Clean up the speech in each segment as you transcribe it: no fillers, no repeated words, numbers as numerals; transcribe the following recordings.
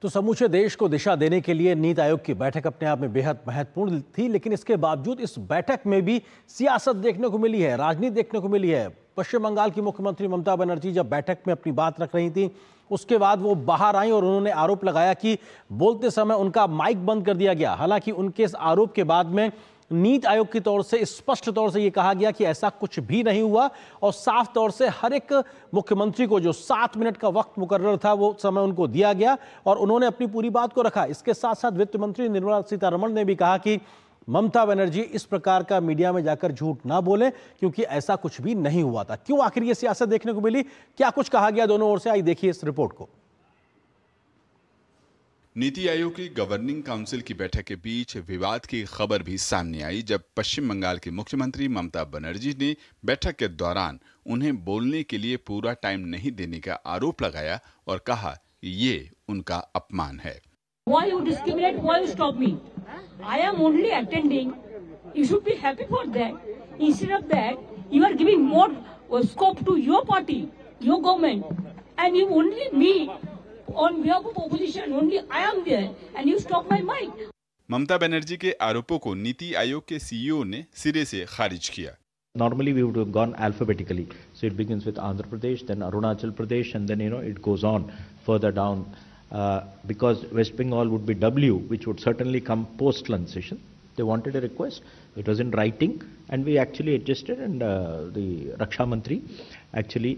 तो समूचे देश को दिशा देने के लिए नीति आयोग की बैठक अपने आप में बेहद महत्वपूर्ण थी, लेकिन इसके बावजूद इस बैठक में भी सियासत देखने को मिली है, राजनीति देखने को मिली है। पश्चिम बंगाल की मुख्यमंत्री ममता बनर्जी जब बैठक में अपनी बात रख रही थी, उसके बाद वो बाहर आई और उन्होंने आरोप लगाया कि बोलते समय उनका माइक बंद कर दिया गया। हालांकि उनके इस आरोप के बाद में नीति आयोग की तौर से स्पष्ट तौर से यह कहा गया कि ऐसा कुछ भी नहीं हुआ और साफ तौर से हर एक मुख्यमंत्री को जो 7 मिनट का वक्त मुकर्रर था वो समय उनको दिया गया और उन्होंने अपनी पूरी बात को रखा। इसके साथ साथ वित्त मंत्री निर्मला सीतारमण ने भी कहा कि ममता बनर्जी इस प्रकार का मीडिया में जाकर झूठ ना बोले, क्योंकि ऐसा कुछ भी नहीं हुआ था। क्यों आखिर ये सियासत देखने को मिली, क्या कुछ कहा गया दोनों ओर से, आई देखिए इस रिपोर्ट को। नीति आयोग की गवर्निंग काउंसिल की बैठक के बीच विवाद की खबर भी सामने आई, जब पश्चिम बंगाल की मुख्यमंत्री ममता बनर्जी ने बैठक के दौरान उन्हें बोलने के लिए पूरा टाइम नहीं देने का आरोप लगाया और कहा कि ये उनका अपमान है। Why you discriminate? Why you stop me? I am only attending. You should be happy for that. Instead of that, you are giving more scope to your party, your government, and you only me. On behalf of opposition, only I am there, and you stop my mic. Mamata Banerjee के आरोपों को नीति आयोग के CEO ने सिरे से खारिज किया। Normally we would have gone alphabetically, so it begins with Andhra Pradesh, then Arunachal Pradesh, and then it goes on further down. Because West Bengal would be W, which would certainly come post lunch session. They wanted a request. It was in writing, and we actually adjusted. And the Raksha Mantri actually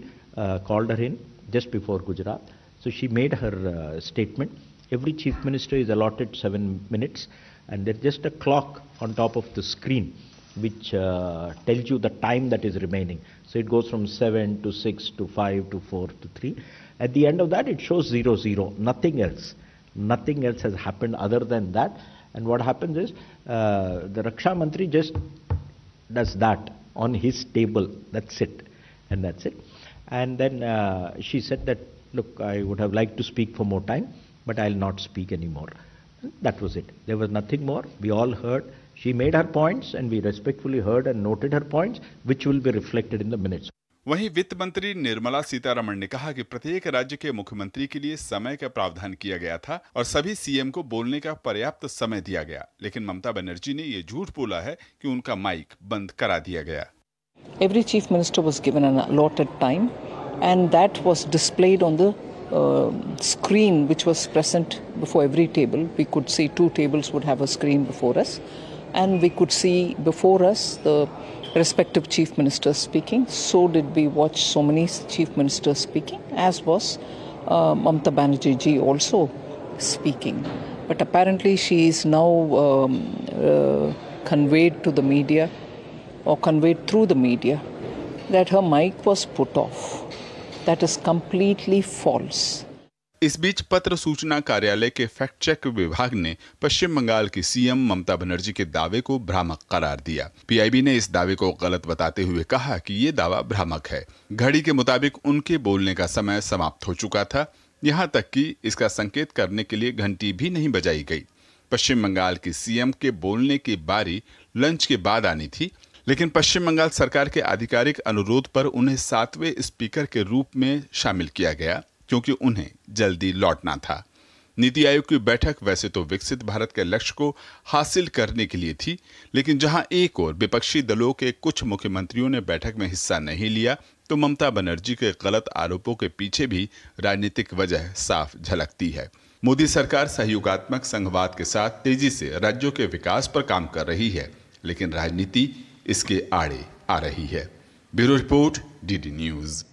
called her in just before Gujarat. So she made her statement. Every chief minister is allotted 7 minutes, and there's just a clock on top of the screen which tells you the time that is remaining. So it goes from 7 to 6 to 5 to 4 to 3. At the end of that, it shows 0-0. Nothing else. Nothing else has happened other than that. And what happens is the Raksha Mantri just does that on his table. That's it. And that's it. And then she said that, look, I would have liked to speak for more time, but I'll not speak anymore. That was it. There was nothing more. We all heard. She made her points, and we respectfully heard and noted her points, which will be reflected in the minutes. वहीं वित्त मंत्री निर्मला सीतारमण ने कहा कि प्रत्येक राज्य के मुख्यमंत्री के लिए समय का प्रावधान किया गया था और सभी सीएम को बोलने का पर्याप्त समय दिया गया, लेकिन ममता बनर्जी ने ये झूठ बोला है कि उनका माइक बंद करा दिया गया। Every chief minister was given an allotted time, and that was displayed on the screen which was present before every table. We could see 2 tables would have a screen before us, and we could see before us the respective chief ministers speaking. So did we watch so many chief ministers speaking, as was Mamata Banerjee ji also speaking. But apparently she is now conveyed to the media, or conveyed through the media, that her mic was put off. That is completely false. इस बीच पत्र सूचना कार्यालय के fact check विभाग ने पश्चिम बंगाल की CM Mamata Banerjee के दावे को भ्रामक करार दिया। पीआईबी ने इस दावे को गलत बताते हुए कहा कि ये दावा भ्रामक है। घड़ी के मुताबिक उनके बोलने का समय समाप्त हो चुका था, यहाँ तक कि इसका संकेत करने के लिए घंटी भी नहीं बजाई गई। पश्चिम बंगाल की सीएम के बोलने की बारी लंच के बाद आनी थी, लेकिन पश्चिम बंगाल सरकार के आधिकारिक अनुरोध पर उन्हें 7वें स्पीकर के रूप में शामिल किया गया, क्योंकि उन्हें जल्दी लौटना था। नीति आयोग की बैठक वैसे तो विकसित भारत के लक्ष्य को हासिल करने के लिए थी, लेकिन जहां एक और विपक्षी दलों के कुछ मुख्यमंत्रियों ने बैठक में हिस्सा नहीं लिया, तो ममता बनर्जी के गलत आरोपों के पीछे भी राजनीतिक वजह साफ झलकती है। मोदी सरकार सहयोगात्मक संघवाद के साथ तेजी से राज्यों के विकास पर काम कर रही है, लेकिन राजनीति इसके आड़े आ रही है। Bureau report, DD news.